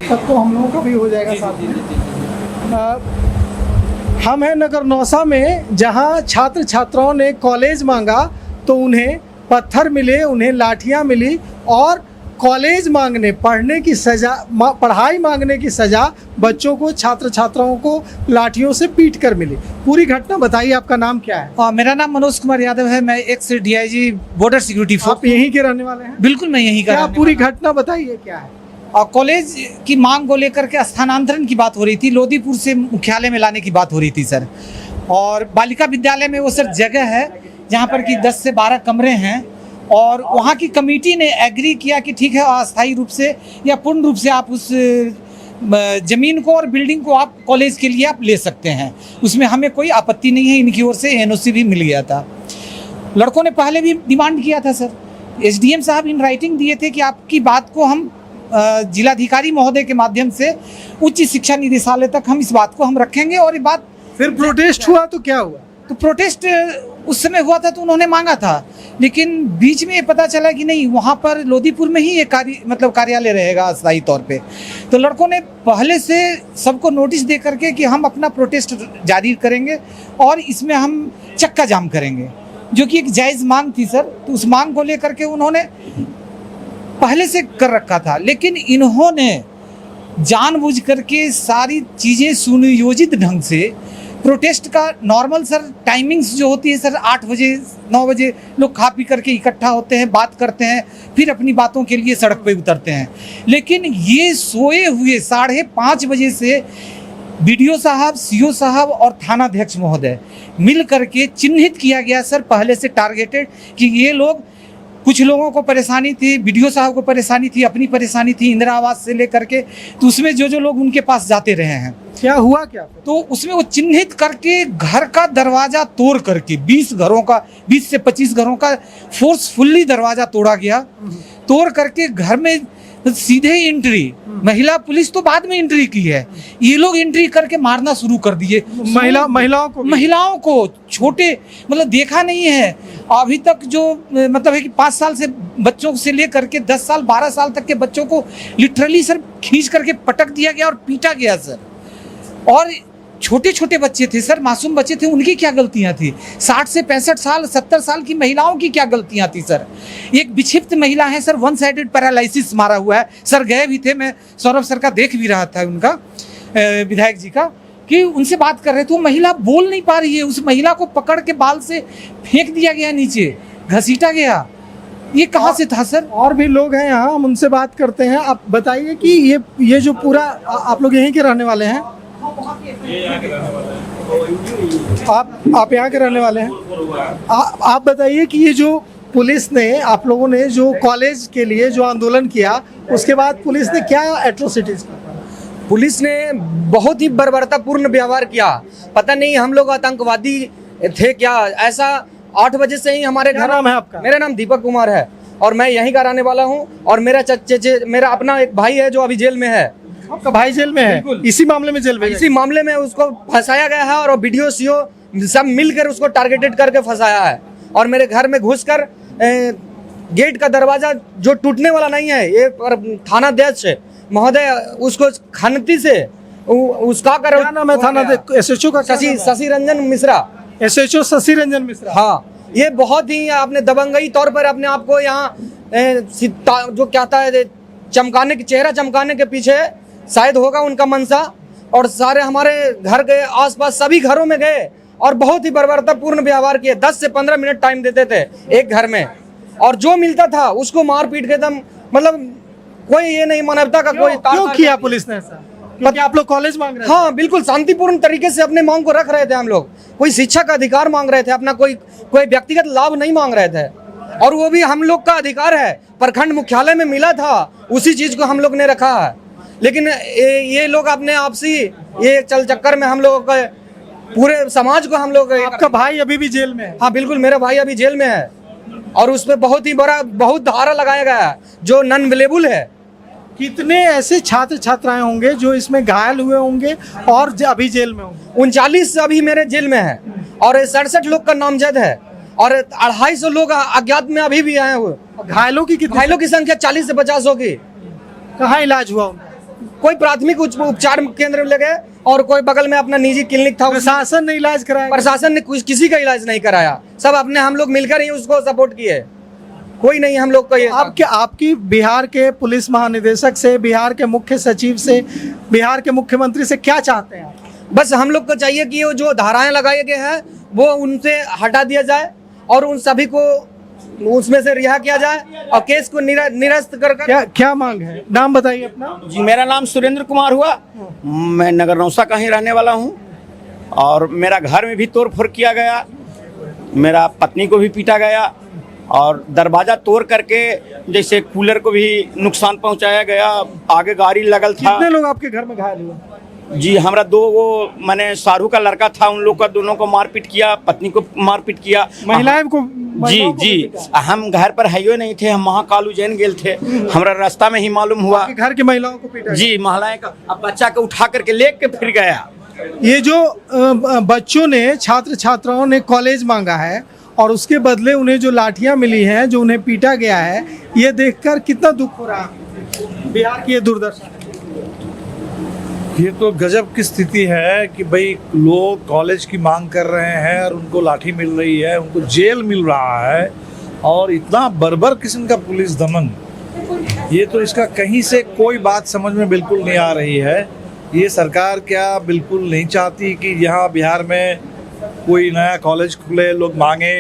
तब तो हम लोगों का भी हो जाएगा साथ में। हम हैं नगर नौसा में, जहां छात्र छात्राओं ने कॉलेज मांगा तो उन्हें पत्थर मिले, उन्हें लाठियां मिली और कॉलेज मांगने, पढ़ने की सजा, पढ़ाई मांगने की सजा बच्चों को, छात्र छात्राओं को लाठियों से पीट कर मिली। पूरी घटना बताइए, आपका नाम क्या है? मेरा नाम मनोज कुमार यादव है, मैं x DIG border security force. आप यहीं के रहने वाले हैं? बिल्कुल, मैं यहीं का क्या रहने पूरी वाला घटना बताइए क्या है? हूं। कॉलेज की मांग को लेकर के स्थानांतरण की बात हो रही थी, लोदीपुर से मुख्यालय में लाने की बात हो रही थी सर। और बालिका विद्यालय में वो सर जगह है जहाँ पर कि 10 से 12 कमरे हैं और वहाँ की कमेटी ने एग्री किया कि ठीक है, अस्थायी रूप से या पूर्ण रूप से आप उस जमीन को और बिल्डिंग को आप कॉलेज के लिए आप ले सकते हैं, उसमें हमें कोई आपत्ति नहीं है। इनकी ओर से एनओसी भी मिल गया था। लड़कों ने पहले भी डिमांड किया था सर, एसडीएम साहब इन राइटिंग दिए थे कि आपकी बात को हम जिलाधिकारी महोदय के माध्यम से उच्च शिक्षा निदेशालय तक हम इस बात को हम रखेंगे। और ये बात फिर प्रोटेस्ट हुआ तो क्या हुआ? तो प्रोटेस्ट उस समय हुआ था तो उन्होंने मांगा था, लेकिन बीच में ये पता चला कि नहीं, वहाँ पर लोदीपुर में ही ये कार्यालय रहेगा अस्थायी तौर पे। तो लड़कों ने पहले से सबको नोटिस दे करके कि हम अपना प्रोटेस्ट जारी करेंगे और इसमें हम चक्का जाम करेंगे, जो कि एक जायज़ मांग थी सर। तो उस मांग को लेकर के उन्होंने पहले से कर रखा था, लेकिन इन्होंने जानबूझ करके सारी चीज़ें सुनियोजित ढंग से प्रोटेस्ट का नॉर्मल सर टाइमिंग्स जो होती है सर, 8 बजे 9 बजे लोग खा पी करके इकट्ठा होते हैं, बात करते हैं, फिर अपनी बातों के लिए सड़क पे उतरते हैं। लेकिन ये सोए हुए 5:30 बजे से बीडीओ साहब, सीओ साहब और थानाध्यक्ष महोदय मिल करके चिन्हित किया गया सर, पहले से टारगेटेड कि ये लोग, कुछ लोगों को परेशानी थी, बीडीओ साहब को परेशानी थी, अपनी परेशानी थी इंदिरा आवास से लेकर के, तो उसमें जो लोग उनके पास जाते रहे हैं। क्या हुआ क्या? तो उसमें वो चिन्हित करके घर का दरवाजा तोड़ करके 20 से 25 घरों का फोर्सफुल्ली दरवाजा तोड़ा गया। तोड़ करके घर में सीधे एंट्री, महिला पुलिस तो बाद में एंट्री की है, ये लोग एंट्री करके मारना शुरू कर दिए। महिलाओं को छोटे, मतलब देखा नहीं है अभी तक, जो मतलब है कि 5 साल से बच्चों से लेकर के 10 साल 12 साल तक के बच्चों को लिटरली सर खींच करके पटक दिया गया और पीटा गया सर। और छोटे छोटे बच्चे थे सर, मासूम बच्चे थे, उनकी क्या गलतियां थी? 60 से 65 साल 70 साल की महिलाओं की क्या गलतियां थी सर? एक विक्षिप्त महिला है सर, 1 साइडेड पैरालिसिस मारा हुआ है सर। गए भी थे, मैं सौरभ सर का देख भी रहा था, उनका विधायक जी का, कि उनसे बात कर रहे थे, वो महिला बोल नहीं पा रही है। उस महिला को पकड़ के बाल से फेंक दिया गया, नीचे घसीटा गया। ये कहाँ से था सर? और भी लोग हैं यहाँ, हम उनसे बात करते हैं। आप बताइए कि ये जो पूरा, आप लोग यहीं के रहने वाले हैं? आप यहाँ के रहने वाले हैं? आप बताइए कि ये जो पुलिस ने, आप लोगों ने जो कॉलेज के लिए जो आंदोलन किया, उसके बाद पुलिस ने क्या एट्रोसिटीज किया? पुलिस ने बहुत ही बर्बरतापूर्ण व्यवहार किया। पता नहीं हम लोग आतंकवादी थे क्या, ऐसा 8 बजे से ही हमारे घर। नाम है आपका? मेरा नाम दीपक कुमार है और मैं यहीं का रहने वाला हूँ। और मेरा अपना एक भाई है जो अभी जेल में है। आपका भाई जेल में है? इसी मामले में जेल में? इसी मामले में उसको फंसाया गया है और बीडीओ सीओ सब मिलकर उसको टारगेटेड करके फंसाया है। और मेरे घर में घुसकर गेट का दरवाजा जो टूटने वाला नहीं है, ये थानाध्यक्ष महोदय उसको खनती से उसका कर। क्या नाम है थानाध्यक्ष? एसएचओ का शशि रंजन मिश्रा। एसएचओ शशि रंजन मिश्रा। हाँ, ये बहुत ही आपने दबंगई तौर पर अपने आप को यहाँ जो कहता है चमकाने की, चेहरा चमकाने के पीछे शायद होगा उनका मंशा। और सारे हमारे घर के आसपास सभी घरों में गए और बहुत ही बर्बरतापूर्ण व्यवहार किए। 10 से 15 मिनट टाइम देते थे एक घर में, और जो मिलता था उसको मार पीट के दम, मतलब कोई ये नहीं, मानवता का कोई। क्यों किया पुलिस ने ऐसा? क्योंकि आप लोग कॉलेज मांग रहे थे? हाँ, बिल्कुल शांतिपूर्ण तरीके से अपने मांग को रख रहे थे। हम लोग कोई शिक्षा का अधिकार मांग रहे थे, अपना कोई व्यक्तिगत लाभ नहीं मांग रहे थे। और वो भी हम लोग का अधिकार है, प्रखंड मुख्यालय में मिला था, उसी चीज को हम लोग ने रखा है। लेकिन ये लोग अपने आपसी ये चल चक्कर में हम लोगों का पूरे समाज को हम लोग। आपका भाई अभी भी जेल में है? हाँ बिल्कुल, मेरा भाई अभी जेल में है और उस पर बहुत धारा लगाया गया है जो नॉन अवेलेबल है। कितने ऐसे छात्र छात्राएं होंगे जो इसमें घायल हुए होंगे और अभी जेल में होंगे? 39 अभी मेरे जेल में है और 67 लोग का नामजद है और 250 लोग अज्ञात में अभी भी आए हुए। घायलों की संख्या 40 से 50 होगी। कहाँ इलाज हुआ उनका? कोई प्राथमिक उपचार केंद्र में ले गए और कोई बगल में अपना निजी क्लिनिक था, प्रशासन ने इलाज कराया? प्रशासन ने किसी का इलाज नहीं कराया, सब अपने हम लोग मिलकर ही उसको सपोर्ट किए, कोई नहीं हम लोग को ये। आपकी बिहार के पुलिस महानिदेशक से, बिहार के मुख्य सचिव से, बिहार के मुख्यमंत्री से क्या चाहते हैं? बस हम लोग को चाहिए कि वो जो धाराएं लगाए गए हैं वो उनसे हटा दिया जाए और उन सभी को उसमें से रिहा किया जाए और केस को निरस्त कर। क्या मांग है? नाम बताइए अपना। जी, मेरा नाम सुरेंद्र कुमार हुआ, मैं नगर नौसा का ही रहने वाला हूँ और मेरा घर में भी तोड़ फोड़ किया गया, मेरा पत्नी को भी पीटा गया और दरवाजा तोड़ करके जैसे कूलर को भी नुकसान पहुंचाया गया, आगे गाड़ी लगल था। कितने लोग आपके घर में घायल हुए? जी, हमारा 2 वो मैंने शाहरुख का लड़का था, उन लोग का दोनों को मारपीट किया, पत्नी को मारपीट किया, महिलाएं को? जी, हम घर पर है नहीं थे, हम महाकालू जैन गेल थे, हमारा रास्ता में ही मालूम हुआ। घर की महिलाओं को पीटा? जी, महिलाएं का, अब बच्चा को उठा करके लेके फिर गया। ये जो बच्चों ने, छात्र छात्राओं ने कॉलेज मांगा है और उसके बदले उन्हें जो लाठियां मिली हैं, जो उन्हें पीटा गया है, ये देखकर कितना दुख हो रहा है? बिहार की ये दुर्दशा। ये तो गजब की स्थिति है कि भाई लोग कॉलेज की मांग कर रहे हैं और उनको लाठी मिल रही है, उनको जेल मिल रहा है और इतना बर्बर किस्म का पुलिस दमन, ये तो इसका कहीं से कोई बात समझ में बिल्कुल नहीं आ रही है। ये सरकार क्या बिल्कुल नहीं चाहती कि यहाँ बिहार में कोई नया कॉलेज खुले, लोग मांगे?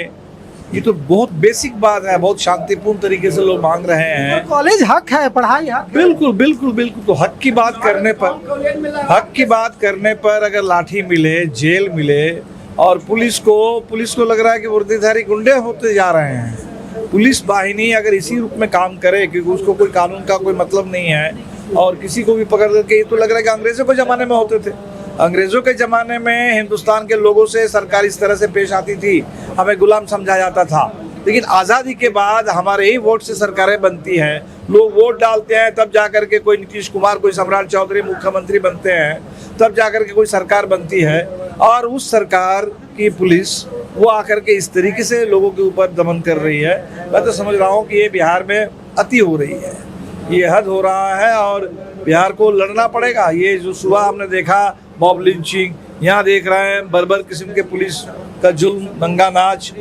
ये तो बहुत बेसिक बात है, बहुत शांतिपूर्ण तरीके से लोग मांग रहे हैं। कॉलेज हक है, पढ़ाई हक है। बिल्कुल बिल्कुल बिल्कुल। तो हक की बात करने पर अगर लाठी मिले, जेल मिले और पुलिस को लग रहा है कि वर्दीधारी गुंडे होते जा रहे हैं। पुलिस बाहिनी अगर इसी रूप में काम करे, क्योंकि उसको कोई कानून का कोई मतलब नहीं है और किसी को भी पकड़ करके, ये तो लग रहा है कि अंग्रेजों के ज़माने में होते थे। अंग्रेजों के ज़माने में हिंदुस्तान के लोगों से सरकार इस तरह से पेश आती थी, हमें गुलाम समझा जाता था। लेकिन आज़ादी के बाद हमारे ही वोट से सरकारें बनती हैं, लोग वोट डालते हैं, तब जाकर के कोई नीतीश कुमार, कोई सम्राट चौधरी मुख्यमंत्री बनते हैं, तब जाकर के कोई सरकार बनती है और उस सरकार की पुलिस वो आकर के इस तरीके से लोगों के ऊपर दमन कर रही है। मैं तो समझ रहा हूँ कि ये बिहार में अति हो रही है, ये हद हो रहा है और बिहार को लड़ना पड़ेगा। ये जो सुबह हमने देखा मॉब लिंचिंग, यहाँ देख रहे हैं बर्बर किस्म के पुलिस का जुल्म, दंगा नाच,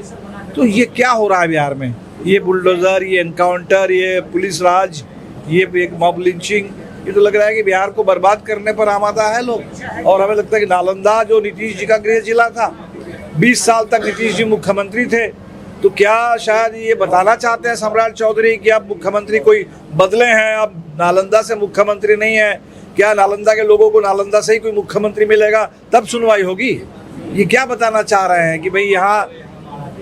तो ये क्या हो रहा है बिहार में? ये बुलडोजर, ये एनकाउंटर, ये पुलिस राज, ये एक मॉब लिंचिंग, ये तो लग रहा है कि बिहार को बर्बाद करने पर आमादा है लोग। और हमें लगता है कि नालंदा जो नीतीश जी का गृह जिला था, 20 साल तक नीतीश जी मुख्यमंत्री थे, तो क्या शायद ये बताना चाहते हैं सम्राट चौधरी कि अब मुख्यमंत्री कोई बदले हैं, अब नालंदा से मुख्यमंत्री नहीं है? क्या नालंदा के लोगों को नालंदा से ही कोई मुख्यमंत्री मिलेगा तब सुनवाई होगी? ये क्या बताना चाह रहे हैं कि भाई यहाँ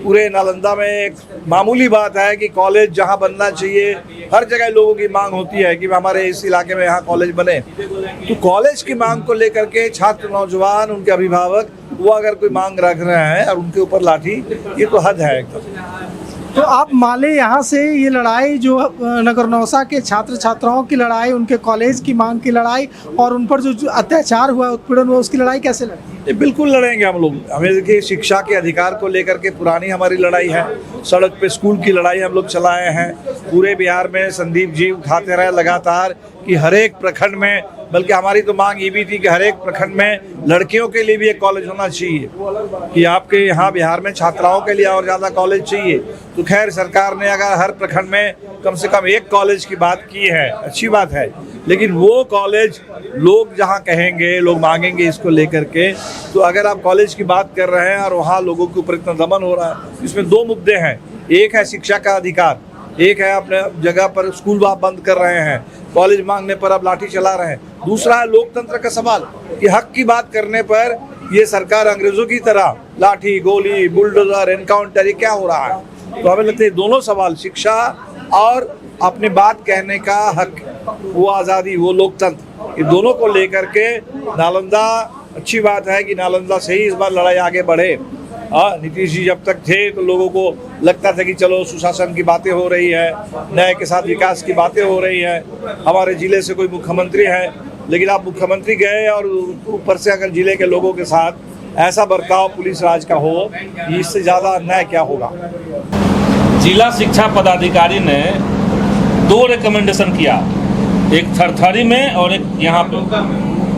पूरे नालंदा में एक मामूली बात है कि कॉलेज जहाँ बनना चाहिए, हर जगह लोगों की मांग होती है कि हमारे इस इलाके में यहाँ कॉलेज बने, तो कॉलेज की मांग को लेकर के छात्र, नौजवान, उनके अभिभावक वो अगर कोई मांग रख रहे हैं और उनके ऊपर लाठी, ये तो हद है एकदम। तो आप माले यहाँ से ये लड़ाई जो नगर नौसा के छात्र छात्राओं की लड़ाई, उनके कॉलेज की मांग की लड़ाई और उन पर जो अत्याचार हुआ, उत्पीड़न हुआ, उसकी लड़ाई कैसे लड़ी? बिल्कुल लड़ेंगे हम लोग। हमें देखिए शिक्षा के अधिकार को लेकर के पुरानी हमारी लड़ाई है, सड़क पे स्कूल की लड़ाई हम लोग चलाए हैं। पूरे बिहार में संदीप जी उठाते रहे लगातार कि हर एक प्रखंड में, बल्कि हमारी तो मांग ये भी थी कि हर एक प्रखंड में लड़कियों के लिए भी एक कॉलेज होना चाहिए, कि आपके यहाँ बिहार में छात्राओं के लिए और ज़्यादा कॉलेज चाहिए। तो खैर सरकार ने अगर हर प्रखंड में कम से कम एक कॉलेज की बात की है, अच्छी बात है, लेकिन वो कॉलेज लोग जहाँ कहेंगे, लोग मांगेंगे इसको लेकर के, तो अगर आप कॉलेज की बात कर रहे हैं और वहाँ लोगों के ऊपर इतना दमन हो रहा है, इसमें 2 मुद्दे हैं। एक है शिक्षा का अधिकार, एक है अपने जगह पर स्कूल आप बंद कर रहे हैं, कॉलेज मांगने पर आप लाठी चला रहे हैं। दूसरा है लोकतंत्र का सवाल कि हक की बात करने पर ये सरकार अंग्रेजों की तरह लाठी, गोली, बुलडोजर, एनकाउंटर, ये क्या हो रहा है? तो हमें लगता है दोनों सवाल, शिक्षा और अपनी बात कहने का हक, वो आज़ादी, वो लोकतंत्र, ये दोनों को लेकर के नालंदा, अच्छी बात है कि नालंदा से ही इस बार लड़ाई आगे बढ़े। नीतीश जी जब तक थे तो लोगों को लगता था कि चलो सुशासन की बातें हो रही है, न्याय के साथ विकास की बातें हो रही है, हमारे जिले से कोई मुख्यमंत्री है, लेकिन आप मुख्यमंत्री गए और ऊपर से अगर जिले के लोगों के साथ ऐसा बर्ताव पुलिस राज का हो, इससे ज़्यादा अन्याय क्या होगा? जिला शिक्षा पदाधिकारी ने 2 रिकमेंडेशन किया। एक थरथरी में और एक यहाँ पे,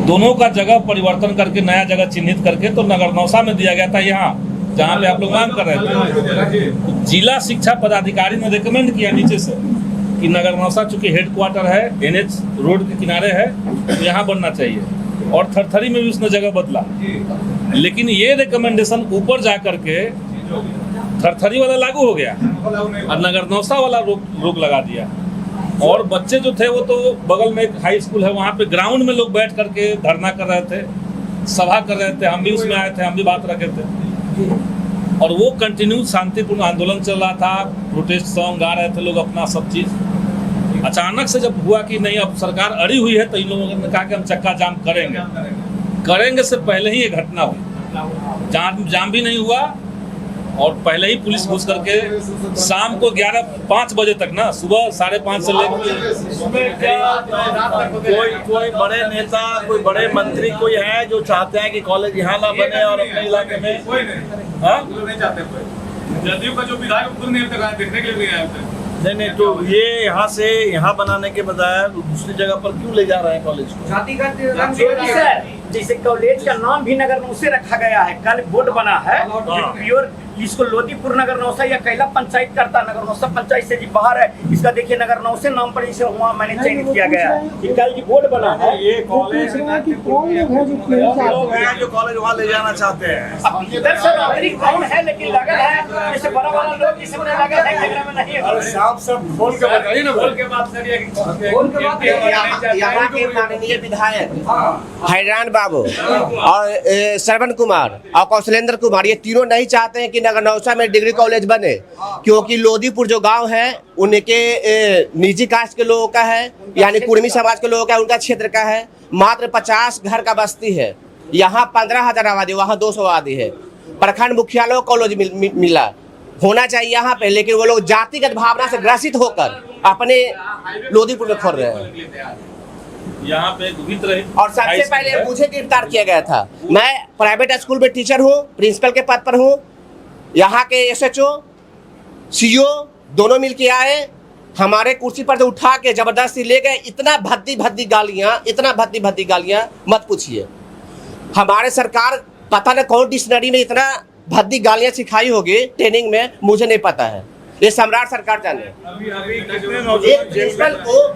दोनों का जगह परिवर्तन करके नया जगह चिन्हित करके तो नगरनौसा में दिया गया था, यहाँ जहाँ पे आप लोग मांग कर रहे थे। जिला शिक्षा पदाधिकारी ने रिकमेंड किया नीचे से कि नगरनौसा चूंकि हेडक्वार्टर है, NH रोड के किनारे है, तो यहाँ बनना चाहिए, और थरथरी में भी उसने जगह बदला। लेकिन ये रिकमेंडेशन ऊपर जा करके थरथरी वाला लागू हो गया और नगरनौसा वाला रोक लगा दिया। और बच्चे जो थे वो तो बगल में एक हाई स्कूल है, वहाँ पे ग्राउंड में लोग बैठ करके धरना कर रहे थे, सभा कर रहे थे, हम भी उसमें आए थे, हम भी बात रखे थे, और वो कंटिन्यू शांतिपूर्ण आंदोलन चल रहा था, प्रोटेस्ट सॉन्ग गा रहे थे लोग अपना सब चीज़। अचानक से जब हुआ कि नहीं अब सरकार अड़ी हुई है, तो इन लोगों ने कहा कि हम चक्का जाम करेंगे से पहले ही ये घटना हुई। जाम भी नहीं हुआ और पहले ही पुलिस घुस करके शाम को 5 बजे तक ना, सुबह 5:30 से लेकर कोई बड़े नेता, कोई बड़े मंत्री कोई है जो चाहते हैं कि कॉलेज यहाँ ना बने और अपने इलाके में नहीं चाहते। जदयू का जो विधायक खुद नहीं तक देखने के लिए नहीं आए। नहीं, तो ये यहाँ से यहाँ बनाने के बजाय दूसरी जगह पर क्यों ले जा रहे हैं कॉलेज को? जैसे कॉलेज का नाम भी नगरनौसा रखा गया है, कल बोर्ड बना है प्योर, इसको लोदीपुर नगरनौसा या कैला पंचायत करता, नगरनौसा पंचायत से जी बाहर है, इसका देखिए नगरनौसा नाम पर इसे वहाँ मैंने चयनित किया गया कि कल जी बोर्ड बना है। ये कॉलेज जो कॉलेज वहाँ ले जाना चाहते हैं, अब इधर से नागरिक कौन है, लेकिन लगन है जैसे बड़ा बड़ा लोग इसमें लगा है, कैमरा में नहीं है। सब खोल के बताइए ना, बोल के बात करिए। यहाँ के माननीय विधायक हैरान बाबू और श्रवण कुमार और कौशलेंद्र कुमार, ये तीनों नहीं चाहते हैं कि नगरनौसा में डिग्री कॉलेज बने, क्योंकि लोदीपुर जो गांव है उनके निजी कास्ट के लोगों का है, यानी कुर्मी समाज के लोगों का, उनका क्षेत्र का है। मात्र 50 घर का बस्ती है, यहाँ 15,000 आबादी, वहाँ 200 आबादी है। प्रखंड मुखियालय को कॉलेज मिला होना चाहिए यहाँ पे, लेकिन वो लोग जातिगत भावना से ग्रसित होकर अपने लोदीपुर में खोल रहे हैं। यहाँ पे और सबसे पहले मुझे गिरफ्तार किया गया था। मैं प्राइवेट स्कूल में टीचर हूँ, प्रिंसिपल के पद पर हूँ। यहाँ के SHO, CO दोनों मिलके आए, हमारे कुर्सी पर जो उठा के जबरदस्ती ले गए। इतना भद्दी गालियाँ मत पूछिए। हमारे सरकार पता नहीं कौन डिक्शनरी में इतना भद्दी गालियाँ सिखाई होगी ट्रेनिंग में, मुझे नहीं पता है, ये सम्राट सरकार जाने। एक प्रिंसिपल को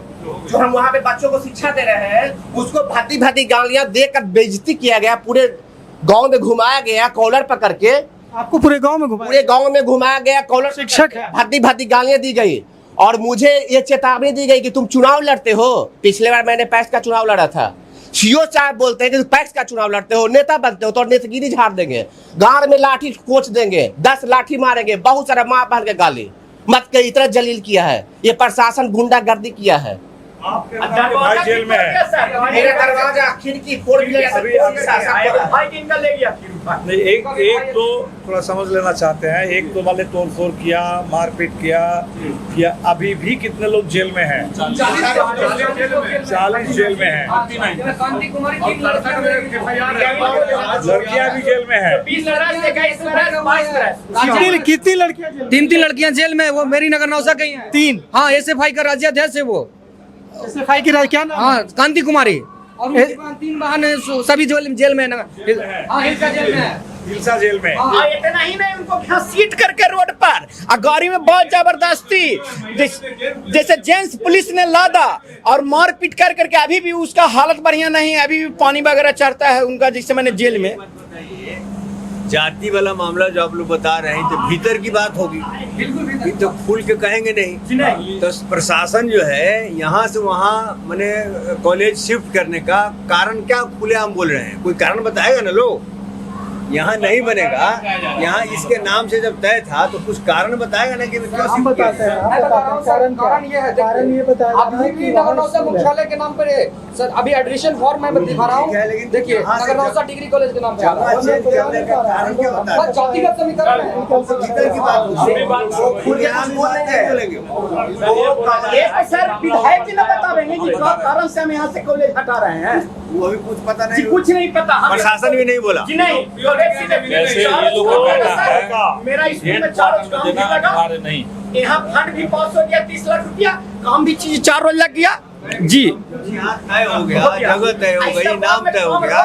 जो हम वहाँ पे बच्चों को शिक्षा दे रहे हैं, उसको भद्दी गालियाँ देकर बेइज्जती किया गया, पूरे गांव में घुमाया गया कॉलर पकड़ के। आपको पूरे गांव में घुमाया गया कॉलर, शिक्षक है, भद्दी गालियाँ दी गई। और मुझे ये चेतावनी दी गई कि तुम चुनाव लड़ते हो। पिछले बार मैंने पैक्स का चुनाव लड़ा था। CO साहब बोलते हैं कि पैक्स का चुनाव लड़ते हो, नेता बनते हो तो नेतागिरी झाड़ देंगे, गांव में लाठी कोच देंगे, 10 लाठी मारेंगे, बहुत सारा माँ बहन के गाली मत के इतना जलील किया है। ये प्रशासन गुंडागर्दी किया है। भाई जेल में है, मेरा दरवाजा खिड़की फोड़ दिया, नहीं एक तो थोड़ा समझ लेना चाहते हैं, एक तो वाले तोड़फोड़ किया, मारपीट किया, अभी भी कितने लोग जेल में हैं? 40 जेल में हैं, लड़कियां भी जेल में हैं। कितनी लड़कियां? 3 लड़कियां जेल में, वो मेरी नगरनौसा गई हैं। 3? हाँ, SFI का राज्याध्यक्ष है वो। SFI की क्या नाम? हाँ, कांति कुमारी। और उनके 3 बहन सभी जेल में है। हाँ, हिलसा जेल में है। हिलसा जेल में। इतना ही नहीं, उनको घसीट करके रोड पर और गाड़ी में बहुत जबरदस्ती, जैसे जेंट्स पुलिस ने लादा और मार पीट कर करके, अभी भी उसका हालत बढ़िया नहीं है, अभी भी पानी वगैरह चढ़ता है उनका, जिससे मैंने जेल में। जाति वाला मामला जो आप लोग बता रहे हैं, तो भीतर की बात होगी, ये तो खुल के कहेंगे नहीं। तो प्रशासन जो है यहाँ से वहाँ मैंने कॉलेज शिफ्ट करने का कारण क्या खुलेआम बोल रहे हैं? कोई कारण बताएगा ना लोग? यहाँ नहीं बनेगा, यहाँ इसके नाम से जब तय था तो कुछ कारण बताएगा ना कि हम बताते हैं कारण ये है, कारण ये बताया कि नगरनौसा मुख्यालय के नाम पर है सर। अभी एडमिशन फॉर्म मैं दिखा रहा हूँ, देखिए नगरनौसा डिग्री कॉलेज के नाम पे आ रहा है। जातिगत समीकरण है सर, विधायक जी ने बतावेंगे कि क्या कारण से हम यहाँ से कॉलेज हटा रहे हैं, वो अभी कुछ पता नहीं, कुछ नहीं पता, प्रशासन भी नहीं बोला जी नहीं। मेरा स्कूल में 4 रोज काम भी लगा, यहाँ फंड भी पास हो गया 30 लाख रुपया, काम भी 4 रोज लग गया। जी तय हो गया, जगह तय हो गई, नाम तय हो गया,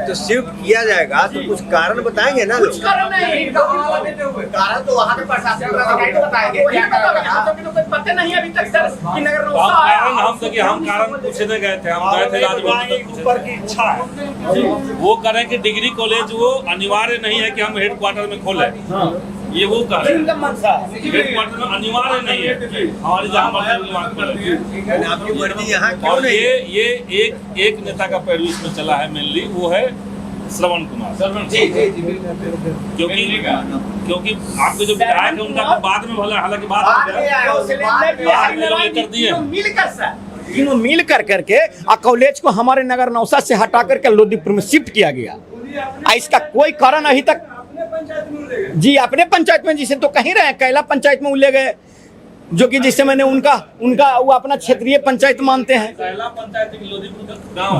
तो शिफ्ट किया जाएगा तो कुछ कारण बताएंगे ना लोग। कारण तो वहाँ के प्रशासन बताएंगे क्या पता नहीं अभी तक सर कि नगर हम कारण पूछने गए थे, हम गए थे राजभवन ऊपर की इच्छा है। वो करें कि डिग्री कॉलेज वो अनिवार्य नहीं है कि हम हेडक्वार्टर में खोलें। ये वो कह रहे हैं हेडक्वार्टर में अनिवार्य नहीं है, हमारी जहाँ आपकी मर्जी यहाँ क्यों और नहीं? ये एक नेता का पैरवी इसमें चला है मेनली, वो है श्रवण कुमार। क्योंकि आपके जो विधायक है उनका तो बाद में भला, हालांकि बाद में लेकर दिए तीनों मिल करके कॉलेज को हमारे नगर नौसा से हटा करके लोदीपुर में शिफ्ट किया गया। इसका कोई कारण अभी तक जी अपने पंचायत में जिसे तो कहीं रहे, कैला पंचायत में ले गए, जो कि जिससे मैंने उनका वो अपना क्षेत्रीय पंचायत मानते हैं।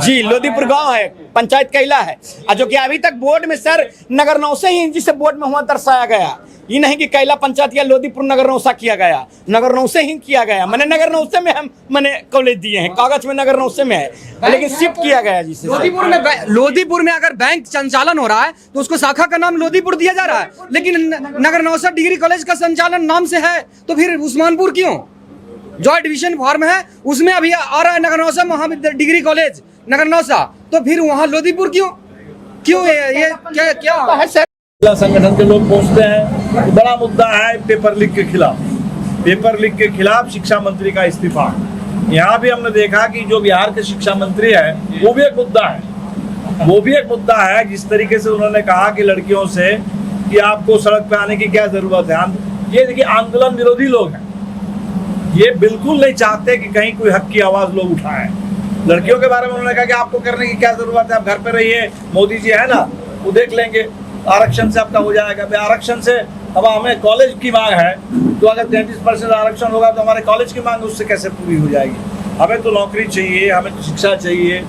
जी लोदीपुर गांव है, पंचायत कैला है, जो कि अभी तक बोर्ड में सर नगर नौसा ही जिसे बोर्ड में हुआ दर्शाया गया, ये नहीं कि कैला पंचायत या लोदीपुर नगर नौसा किया गया, नगर नौसे ही किया गया। मैंने नगर नौसे में हम मैंने कॉलेज दिए हैं, कागज में नगर नौसे में है, लेकिन शिफ्ट किया गया जिसे लोदीपुर में अगर बैंक संचालन हो रहा है तो उसको शाखा का नाम लोदीपुर दिया जा रहा है, लेकिन नगर नौसा डिग्री कॉलेज का संचालन नाम से है, तो फिर उस्मानपुर क्यों? जो डिवीजन फॉर्म है उसमें अभी आ रहा है नगर नौसा महाविद्यालय डिग्री कॉलेज नगर नौसा, तो फिर वहाँ लोदीपुर क्यों? ये क्या है सर? जिला संगठन के लोग पहुंचते हैं तो बड़ा मुद्दा है पेपर लीक के खिलाफ। पेपर लीक के खिलाफ शिक्षा मंत्री का इस्तीफा। यहाँ भी हमने देखा कि जो बिहार के शिक्षा मंत्री है वो भी एक मुद्दा है, जिस तरीके से उन्होंने कहा कि लड़कियों से कि आपको सड़क पे आने की क्या जरूरत है। ये देखिए आंदोलन विरोधी लोग हैं, ये बिल्कुल नहीं चाहते कि कहीं कोई हक की आवाज लोग उठाएं। लड़कियों के बारे में उन्होंने कहा कि आपको करने की क्या जरूरत है, आप घर पे रहिए, मोदी जी है ना वो देख लेंगे, आरक्षण से आपका हो जाएगा। आरक्षण से अब हमें कॉलेज की मांग है, तो अगर 33% आरक्षण होगा तो हमारे कॉलेज की मांग उससे कैसे पूरी हो जाएगी? हमें तो नौकरी चाहिए, हमें तो शिक्षा चाहिए,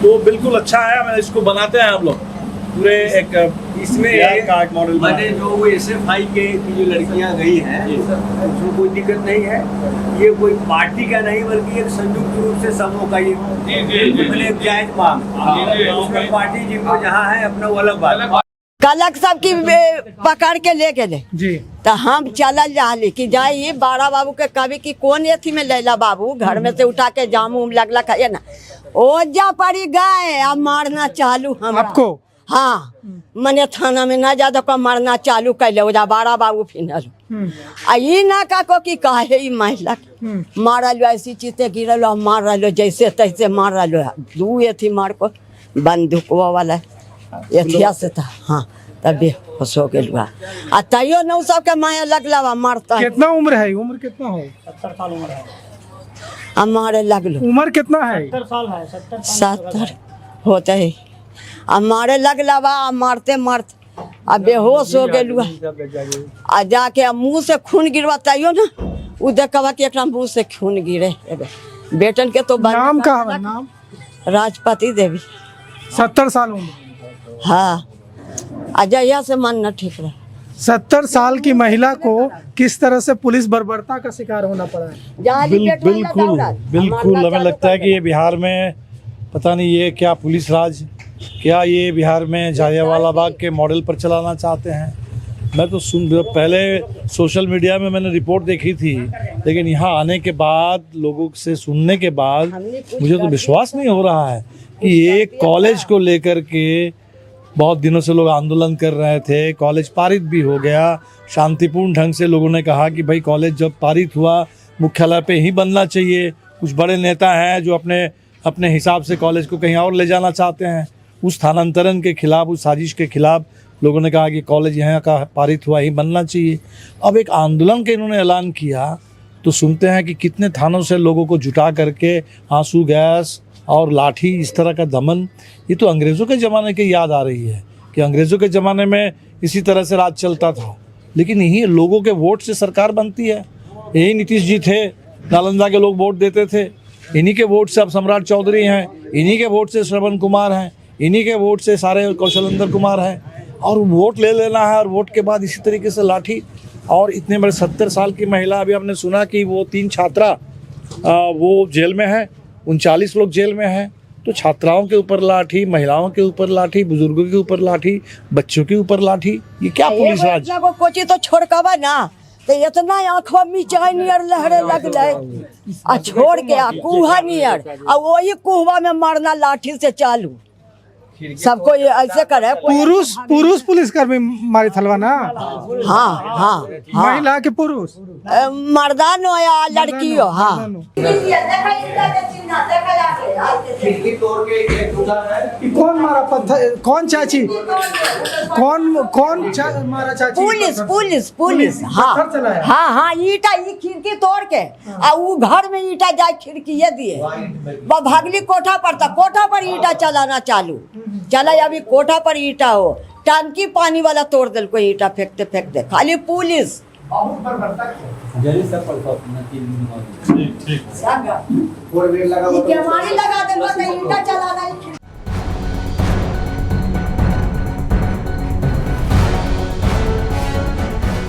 तो बिल्कुल अच्छा है, हमें इसको बनाते हैं हम लोग पूरे एक इसमें एक मॉडल। मैंने जो SFI के की जो लड़कियां गई हैं उसमें कोई दिक्कत नहीं है, ये कोई पार्टी का नहीं बल्कि एक संयुक्त रूप से सबों का ये जायज मांग, पार्टी जिनको जहाँ है अपना वो अलग बात। कलक सब की पकड़ के ले गए जी, तो हम चलल जाली कि जाइए बाड़ा बाबू के कभी कि कौन एथी में लैला बाबू घर में से उठा के जाम उम लगला है ना, ओजा पड़ी गए अब मारना चालू हम आपको? हाँ मने थाना में ना ज्यादा को मारना चालू कर ले, ओजा बाड़ा बाबू फिनल आई ना का को कि कहे ई महिला मारल ऐसी चीते गिरल मारल जैसे तैसे मारल दू एथी मार को बंदूक वाला एथिया से था। हाँ तब बेहोश हो गया आ तैयो नौ सबके माया लगला मारता। कितना उम्र है? उम्र कितना हो? 70 साल उम्र है। हमारे लगलो उम्र कितना है? 70 साल है। 70 होता है। हमारे लगला मारते मारते अब बेहोश हो गया आ जाके मुँह से खून गिरवा तैयो ना उ देखा कि एक मुँह से खून गिरे। बेटन के तो नाम का है? नाम राजपति देवी। 70 साल उम्र। हाँ अजया से मन न ठीक रहा। 70 साल की महिला को किस तरह से पुलिस बर्बरता का शिकार होना पड़ा है? बिल्कुल हमें लगता है कि ये बिहार में पता नहीं ये क्या पुलिस राज, क्या ये बिहार में जलियांवाला बाग के मॉडल पर चलाना चाहते हैं। मैं तो पहले सोशल मीडिया में मैंने रिपोर्ट देखी थी, लेकिन यहाँ आने के बाद लोगों से सुनने के बाद मुझे तो विश्वास नहीं हो रहा है कि एक कॉलेज को लेकर के बहुत दिनों से लोग आंदोलन कर रहे थे। कॉलेज पारित भी हो गया, शांतिपूर्ण ढंग से लोगों ने कहा कि भाई कॉलेज जब पारित हुआ मुख्यालय पे ही बनना चाहिए। कुछ बड़े नेता हैं जो अपने हिसाब से कॉलेज को कहीं और ले जाना चाहते हैं। उस स्थानांतरण के खिलाफ, उस साजिश के खिलाफ लोगों ने कहा कि कॉलेज यहाँ का पारित हुआ ही बनना चाहिए। अब एक आंदोलन का इन्होंने ऐलान किया तो सुनते हैं कि कितने थानों से लोगों को जुटा करके आंसू गैस और लाठी इस तरह का दमन, ये तो अंग्रेज़ों के ज़माने की याद आ रही है कि अंग्रेज़ों के ज़माने में इसी तरह से राज चलता था। लेकिन यही लोगों के वोट से सरकार बनती है। यही नीतीश जी थे, नालंदा के लोग वोट देते थे, इन्हीं के वोट से अब सम्राट चौधरी हैं, इन्हीं के वोट से श्रवण कुमार हैं, इन्हीं के वोट से सारे कौशलेंद्र कुमार हैं। और वोट ले लेना है और वोट के बाद इसी तरीके से लाठी। और इतने बड़े 70 साल की महिला, अभी हमने सुना कि वो 3 छात्रा वो जेल में है, 39 लोग जेल में हैं। तो छात्राओं के ऊपर लाठी, महिलाओं के ऊपर लाठी, बुजुर्गों के ऊपर लाठी, बच्चों के ऊपर लाठी, ये क्या पुलिस राज? को कोची तो छोड़कवा ना तो इतना आंखों में चाय नियर लहरे लगले आ छोड़ के आ कुहा नियर आ वही कुहवा में मारना लाठी से चालू। सबको ये ऐसे करे। पुरुष पुलिसकर्मी मारे थलवा ना? हाँ हाँ महिला के पुरुष? मर्दान हो या लड़की हो। हाँ कौन मारा पत्थर? कौन चाची? कौन मारा चाची? पुलिस। हाँ पत्थर चलाया? हाँ हाँ ईटा ये खिड़की तोड़ के आ वो घर में ईटा जाए खिड़की ये दिए भागली कोठा पर था। कोठा पर ईटा चलाना चालू चला। अभी कोठा पर ईटा हो टंकी पानी वाला तोड़ दिल को ईटा फेंकते खाली पुलिस। लगा